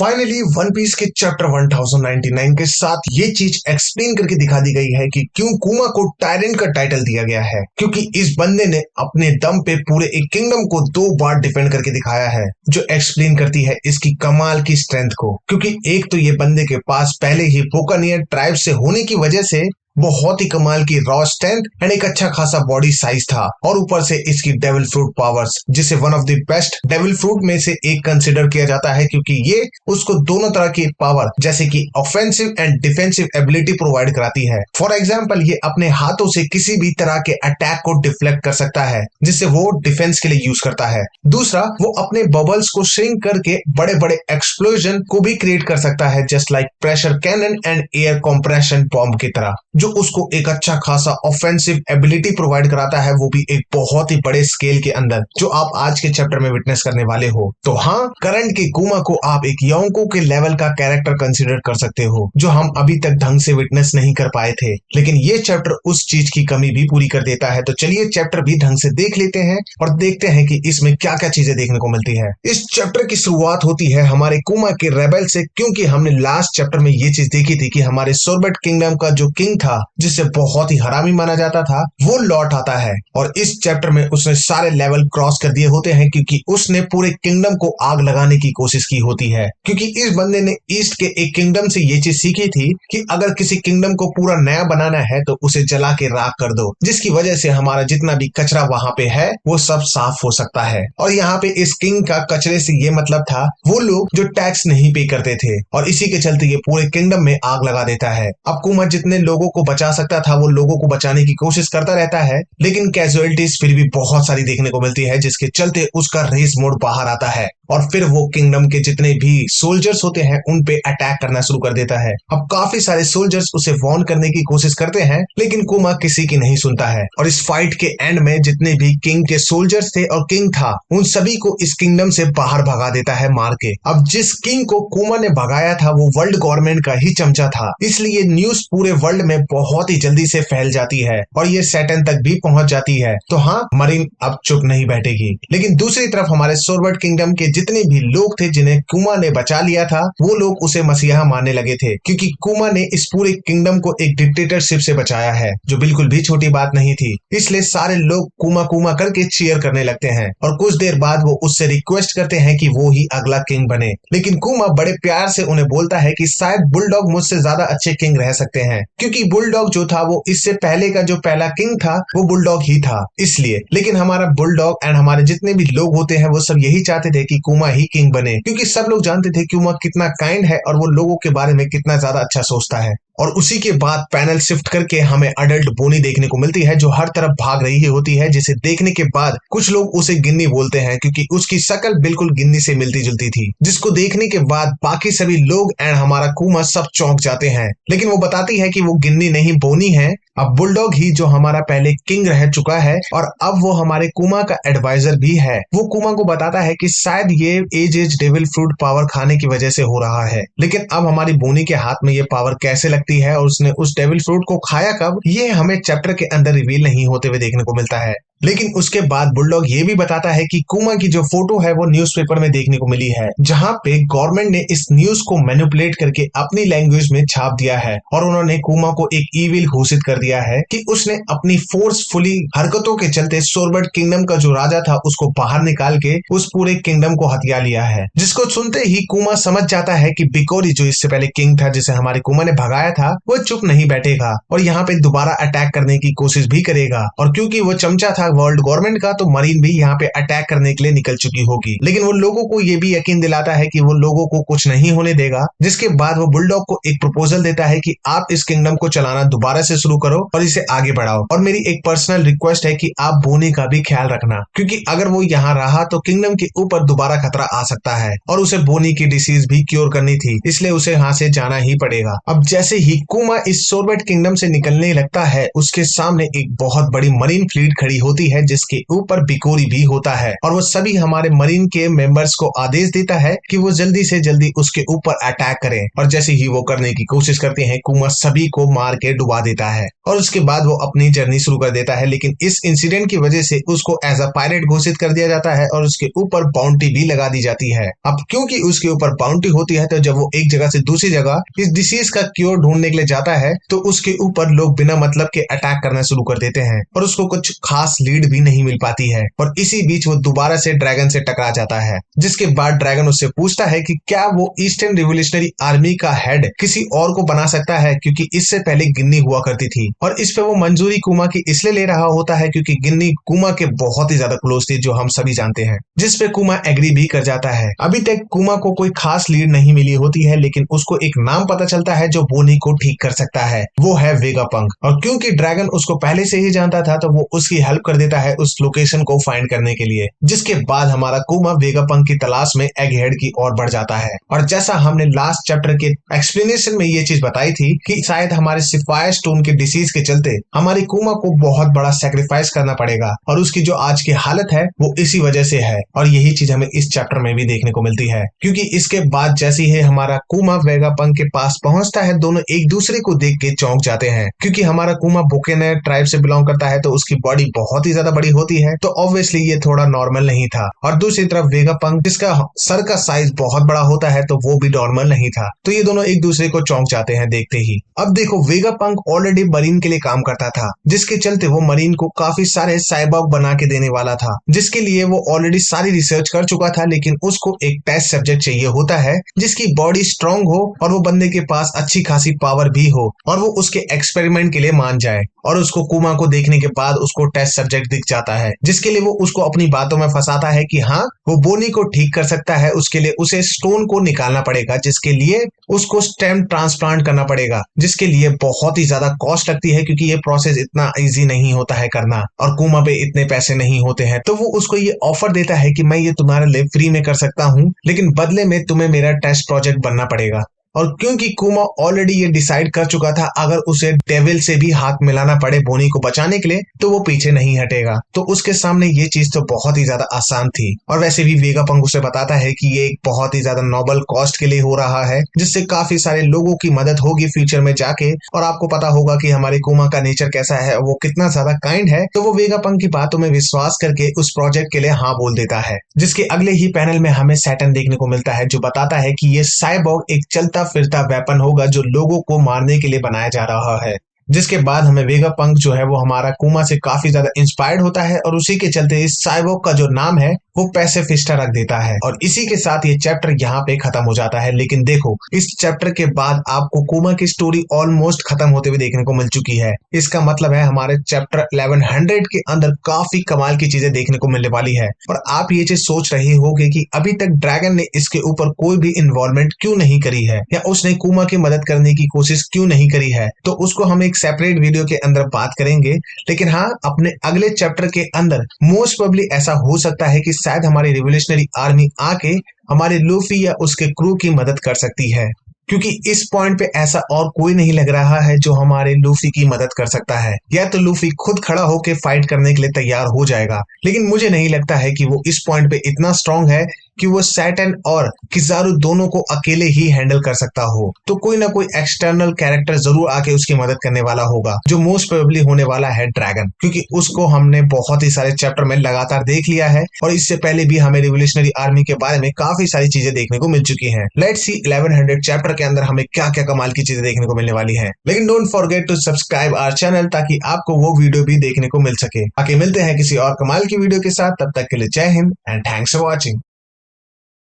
Finally one piece के chapter 1099 के साथ ये चीज एक्सप्लेन करके दिखा दी गई है कि क्यों कुमा को टायरेंट का टाइटल दिया गया है, क्योंकि इस बंदे ने अपने दम पे पूरे एक किंगडम को 2 बार डिफेंड करके दिखाया है, जो एक्सप्लेन करती है इसकी कमाल की स्ट्रेंथ को। क्योंकि एक तो ये बंदे के पास पहले ही बुकानियर ट्राइब से होने की वजह से बहुत ही कमाल की रॉ स्ट्रेंथ एंड एक अच्छा खासा बॉडी साइज था, और ऊपर से इसकी डेविल फ्रूट पावर्स, जिसे one of the best devil fruit में से एक कंसिडर किया जाता है, क्योंकि ये उसको दोनों तरह की पावर जैसे कि offensive and defensive ability provide कराती है। फॉर एग्जांपल ये अपने हाथों से किसी भी तरह के अटैक को डिफ्लेक्ट कर सकता है, जिससे वो डिफेंस के लिए यूज करता है। दूसरा, वो अपने बबल्स को श्रिंक करके बड़े बड़े एक्सप्लोजन को भी क्रिएट कर सकता है, just like pressure cannon and air compression bomb की तरह, जो उसको एक अच्छा खासा ऑफेंसिव एबिलिटी प्रोवाइड कराता है, वो भी एक बहुत ही बड़े स्केल के अंदर, जो आप आज के चैप्टर में विटनेस करने वाले हो। तो हाँ, करंट के कुमा को आप एक योंको के लेवल का कैरेक्टर कंसीडर कर सकते हो, जो हम अभी तक ढंग से विटनेस नहीं कर पाए थे, लेकिन ये चैप्टर उस चीज की कमी भी पूरी कर देता है। तो चलिए चैप्टर भी ढंग से देख लेते हैं और देखते हैं कि इसमें क्या क्या चीजें देखने को मिलती है। इस चैप्टर की शुरुआत होती है हमारे कुमा के रेबल से, क्योंकि हमने लास्ट चैप्टर में ये चीज देखी थी कि हमारे सोरबेट किंगडम का जो किंग था, जिसे बहुत ही हरामी माना जाता था, वो लौट आता है, और इस चैप्टर में उसने सारे लेवल क्रॉस कर दिए होते हैं, क्योंकि उसने पूरे किंगडम को आग लगाने की कोशिश की होती है। क्योंकि इस बंदे ने ईस्ट के एक किंगडम से ये चीज सीखी थी कि अगर किसी किंगडम को पूरा नया बनाना है तो उसे जला के राख कर दो, जिसकी वजह से हमारा जितना भी कचरा वहां पे है वो सब साफ हो सकता है। और यहाँ पे इस किंग का कचरे से ये मतलब था वो लोग जो टैक्स नहीं पे करते थे, और इसी के चलते ये पूरे किंगडम में आग लगा देता है। अब कुमा जितने लोगों को बचा सकता था वो लोगों को बचाने की कोशिश करता रहता है, लेकिन कैजुअलिटीज फिर भी बहुत सारी देखने को मिलती है, जिसके चलते उसका रेस मोड बाहर आता है, और फिर वो किंगडम के जितने भी सोल्जर्स होते हैं उन पे अटैक करना शुरू कर देता है। अब काफी सारे सोल्जर्स उसे वार्न करने की कोशिश करते हैं, लेकिन कुमा किसी की नहीं सुनता है, और इस फाइट के एंड में जितने भी किंग के सोल्जर्स थे और किंग था, उन सभी को इस किंगडम से बाहर भगा देता है मार के। अब जिस किंग को कुमा ने भगाया था वो वर्ल्ड गवर्नमेंट का ही चमचा था, इसलिए न्यूज पूरे वर्ल्ड में बहुत ही जल्दी से फैल जाती है और ये सैटर्न तक भी पहुंच जाती है। तो हाँ, मरीन अब चुप नहीं बैठेगी। लेकिन दूसरी तरफ हमारे सोरबेट किंगडम के जितने भी लोग थे जिन्हें कुमा ने बचा लिया था, वो लोग उसे मसीहा मानने लगे थे, क्योंकि कुमा ने इस पूरे किंगडम को एक डिक्टेटरशिप से बचाया है, जो बिल्कुल भी छोटी बात नहीं थी। इसलिए सारे लोग कुमा कुमा करके चीयर करने लगते हैं, और कुछ देर बाद वो उससे रिक्वेस्ट करते हैं कि वो ही अगला किंग बने। लेकिन कुमा बड़े प्यार से उन्हें बोलता है कि शायद बुलडॉग मुझसे ज्यादा अच्छे किंग रह सकते हैं, क्योंकि बुलडॉग जो था वो इससे पहले का जो पहला किंग था वो बुलडॉग ही था, इसलिए। लेकिन हमारा बुलडॉग एंड हमारे जितने भी लोग होते हैं वो सब यही चाहते थे कि कुमा ही किंग बने, क्योंकि सब लोग जानते थे कुमा कितना काइंड है और वो लोगों के बारे में कितना ज्यादा अच्छा सोचता है। और उसी के बाद पैनल शिफ्ट करके हमें अडल्ट बोनी देखने को मिलती है, जो हर तरफ भाग रही होती है, जिसे देखने के बाद कुछ लोग उसे गिन्नी बोलते हैं, क्योंकि उसकी शक्ल बिल्कुल गिन्नी से मिलती जुलती थी, जिसको देखने के बाद बाकी सभी लोग एंड हमारा कुमा सब चौंक जाते हैं। लेकिन वो बताती है कि वो गिन्नी नहीं बोनी है, अब बुलडॉग ही जो हमारा पहले किंग रह चुका है, और अब वो हमारे कुमा का एडवाइजर भी है। वो कुमा को बताता है कि शायद ये एज डेविल फ्रूट पावर खाने की वजह से हो रहा है, लेकिन अब हमारी बोनी के हाथ में ये पावर कैसे लगती है और उसने उस डेविल फ्रूट को खाया कब, ये हमें चैप्टर के अंदर रिवील नहीं होते हुए देखने को मिलता है। लेकिन उसके बाद बुलडॉग ये भी बताता है कि कुमा की जो फोटो है वो न्यूज़पेपर में देखने को मिली है, जहां पे गवर्नमेंट ने इस न्यूज को मैनिपुलेट करके अपनी लैंग्वेज में छाप दिया है, और उन्होंने कुमा को एक ईविल घोषित कर दिया है कि उसने अपनी फोर्सफुली हरकतों के चलते सोरबेट किंगडम का जो राजा था उसको बाहर निकाल के उस पूरे किंगडम को हथिया लिया है। जिसको सुनते ही कुमा समझ जाता है कि बिकोरी जो इससे पहले किंग था, जिसे हमारे कुमा ने भगाया था, वो चुप नहीं बैठेगा और यहाँ पे दोबारा अटैक करने की कोशिश भी करेगा। और क्योंकि वो चमचा था वर्ल्ड गवर्नमेंट का, तो मरीन भी यहाँ पे अटैक करने के लिए निकल चुकी होगी। लेकिन वो लोगों को ये भी यकीन दिलाता है कि वो लोगों को कुछ नहीं होने देगा। जिसके बाद वो बुलडॉग को एक प्रपोजल देता है कि आप इस किंगडम को चलाना दोबारा से शुरू करो और इसे आगे बढ़ाओ, और मेरी एक पर्सनल रिक्वेस्ट है कि आप बोनी का भी ख्याल रखना, क्योंकि अगर वो यहाँ रहा तो किंगडम के ऊपर दोबारा खतरा आ सकता है, और उसे बोनी की डिसीज भी क्योर करनी थी, इसलिए उसे यहाँ से जाना ही पड़ेगा। अब जैसे ही कुमा इस सोरबेट किंगडम से निकलने लगता है, उसके सामने एक बहुत बड़ी मरीन फ्लीट खड़ी होती होती है जिसके ऊपर बिकोरी भी होता है और वो सभी हमारे मरीन के मेंबर्स को आदेश देता है कि वो जल्दी से जल्दी उसके ऊपर अटैक करें। और जैसे ही वो करने की कोशिश करते हैं, कुमा सभी को मार के डुबा देता है और उसके बाद वो अपनी जर्नी शुरू कर देता है। लेकिन इस इंसिडेंट की वजह से उसको एज अ पायरेट घोषित कर दिया जाता है और उसके ऊपर बाउंटी भी लगा दी जाती है। अब क्योंकि उसके ऊपर बाउंटी होती है, तो जब वो एक जगह से दूसरी जगह इस डिसीज का क्योर ढूंढने के लिए जाता है तो उसके ऊपर लोग बिना मतलब के अटैक करना शुरू कर देते हैं और उसको कुछ खास लीड भी नहीं मिल पाती है। और इसी बीच वो दोबारा से ड्रैगन से टकरा जाता है, जिसके बाद ड्रैगन उससे पूछता है कि क्या वो ईस्टर्न रिवोल्यूशनरी आर्मी का हेड किसी और को बना सकता है, क्योंकि इससे पहले गिन्नी हुआ करती थी। और इस पे वो मंजूरी कुमा की इसलिए ले रहा होता है क्योंकि गिन्नी कुमा के बहुत ही ज्यादा क्लोज थी, जो हम सभी जानते हैं, जिस पे कुमा एग्री भी कर जाता है। अभी तक कुमा को कोई खास लीड नहीं मिली होती है, लेकिन उसको एक नाम पता चलता है जो बोनी को ठीक कर सकता है, वो है वेगापंक। और क्योंकि ड्रैगन उसको पहले से ही जानता था, तो वो उसकी हेल्प कर देता है उस लोकेशन को फाइंड करने के लिए, जिसके बाद हमारा कुमा वेगापंक की तलाश में एग हेड की ओर बढ़ जाता है। और जैसा हमने लास्ट चैप्टर के एक्सप्लेनेशन में ये चीज बताई थी कि शायद हमारे सिफायर स्टोन के डिसीज के चलते हमारी कुमा को बहुत बड़ा सेक्रीफाइस करना पड़ेगा और उसकी जो आज की हालत है वो इसी वजह से है। और यही चीज हमें इस चैप्टर में भी देखने को मिलती है, क्योंकि इसके बाद जैसे ही हमारा कुमा वेगापंक के पास पहुंचता है, दोनों एक दूसरे को देख के चौंक जाते हैं। क्योंकि हमारा कुमा बुकेनर ट्राइब से बिलोंग करता है, तो उसकी बॉडी बहुत ही ज्यादा बड़ी होती है, तो ऑब्वियसली ये थोड़ा नॉर्मल नहीं था। और दूसरी तरफ वेगापंक, जिसका सर का साइज बहुत बड़ा होता है, तो वो भी नॉर्मल नहीं था। तो ये दोनों एक दूसरे को चौंक जाते हैं देखते ही। अब देखो, वेगापंक ऑलरेडी मरीन के लिए काम करता था, जिसके चलते वो मरीन को काफी सारे साइबॉर्ग बना के देने वाला था, जिसके लिए वो ऑलरेडी सारी रिसर्च कर चुका था। लेकिन उसको एक टेस्ट सब्जेक्ट चाहिए होता है जिसकी बॉडी स्ट्रांग हो और वो बंदे के पास अच्छी खासी पावर भी हो और वो उसके एक्सपेरिमेंट के लिए मान जाए। और उसको कुमा को देखने के बाद उसको टेस्ट सब्जेक्ट दिख जाता है, जिसके लिए वो उसको अपनी बातों में फंसाता है कि हाँ, वो बोनी को ठीक कर सकता है। उसके लिए उसे स्टोन को निकालना पड़ेगा, जिसके लिए उसको स्टेम ट्रांसप्लांट करना पड़ेगा, जिसके लिए बहुत ही ज्यादा कॉस्ट लगती है, क्योंकि ये प्रोसेस इतना इजी नहीं होता है करना और कुमा पे इतने पैसे नहीं होते हैं। तो वो उसको ये ऑफर देता है कि मैं ये तुम्हारे लिए फ्री में कर सकता हूँ, लेकिन बदले में तुम्हें मेरा टेस्ट प्रोजेक्ट बनना पड़ेगा। और क्योंकि कुमा ऑलरेडी ये डिसाइड कर चुका था, अगर उसे डेविल से भी हाथ मिलाना पड़े बोनी को बचाने के लिए, तो वो पीछे नहीं हटेगा। तो उसके सामने ये चीज तो बहुत ही ज्यादा आसान थी। और वैसे भी वेगापंक उसे बताता है कि ये एक बहुत ही ज्यादा नोबल कॉस्ट के लिए हो रहा है, जिससे काफी सारे लोगों की मदद होगी फ्यूचर में जाके। और आपको पता होगा कि हमारे कुमा का नेचर कैसा है, वो कितना ज्यादा काइंड है। तो वो वेगापंक की बातों में विश्वास करके उस प्रोजेक्ट के लिए हाँ बोल देता है। जिसके अगले ही पैनल में हमें सैटर्न देखने को मिलता है, जो बताता है कि ये साइबॉर्ग एक चलता फिरता वेपन होगा जो लोगों को मारने के लिए बनाया जा रहा है। जिसके बाद हमें वेगापंक जो है वो हमारा कुमा से काफी ज्यादा इंस्पायर्ड होता है और उसी के चलते इस साइबॉर्ग का जो नाम है वो पैसिफिस्टा रख देता है। और इसी के साथ ये चैप्टर यहाँ पे खत्म हो जाता है। लेकिन देखो, इस चैप्टर के बाद आपको कुमा की स्टोरी ऑलमोस्ट खत्म होते हुए देखने को मिल चुकी है। इसका मतलब है हमारे चैप्टर 1100 के अंदर काफी कमाल की चीजें देखने को मिलने वाली है। और आप ये चीज सोच रहे होंगे कि अभी तक ड्रैगन ने इसके ऊपर कोई भी इन्वॉल्वमेंट क्यों नहीं करी है, या उसने कुमा की मदद करने की कोशिश क्यों नहीं करी है। तो उसको हम एक सेपरेट वीडियो के अंदर बात करेंगे। लेकिन हाँ, अपने अगले चैप्टर के अंदर मोस्ट प्रोबेबली ऐसा हो सकता है कि शायद हमारी रिवोल्यूशनरी आर्मी आके हमारे लूफी या उसके क्रू की मदद कर सकती है, क्योंकि इस पॉइंट पे ऐसा और कोई नहीं लग रहा है जो हमारे लूफी की मदद कर सकता है। या तो लूफी खुद खड़ा होकर फाइट करने के लिए तैयार हो जाएगा, लेकिन मुझे नहीं लगता है कि वो इस पॉइंट पे इतना स्ट्रांग है कि वो सैटर्न और किजारू दोनों को अकेले ही हैंडल कर सकता हो। तो कोई ना कोई एक्सटर्नल कैरेक्टर जरूर आके उसकी मदद करने वाला होगा, जो मोस्ट प्रोबेबली होने वाला है ड्रैगन, क्योंकि उसको हमने बहुत ही सारे चैप्टर में लगातार देख लिया है और इससे पहले भी हमें रिवोल्यूशनरी आर्मी के बारे में काफी सारी चीजें देखने को मिल चुकी हैं। लेट्स सी 1100 चैप्टर के अंदर हमें क्या क्या कमाल की चीजें देखने को मिलने वाली है। लेकिन don't forget to subscribe our channel, ताकि आपको वो वीडियो भी देखने को मिल सके। आगे मिलते हैं किसी और कमाल की वीडियो के साथ, तब तक के लिए जय Hind and thanks for watching.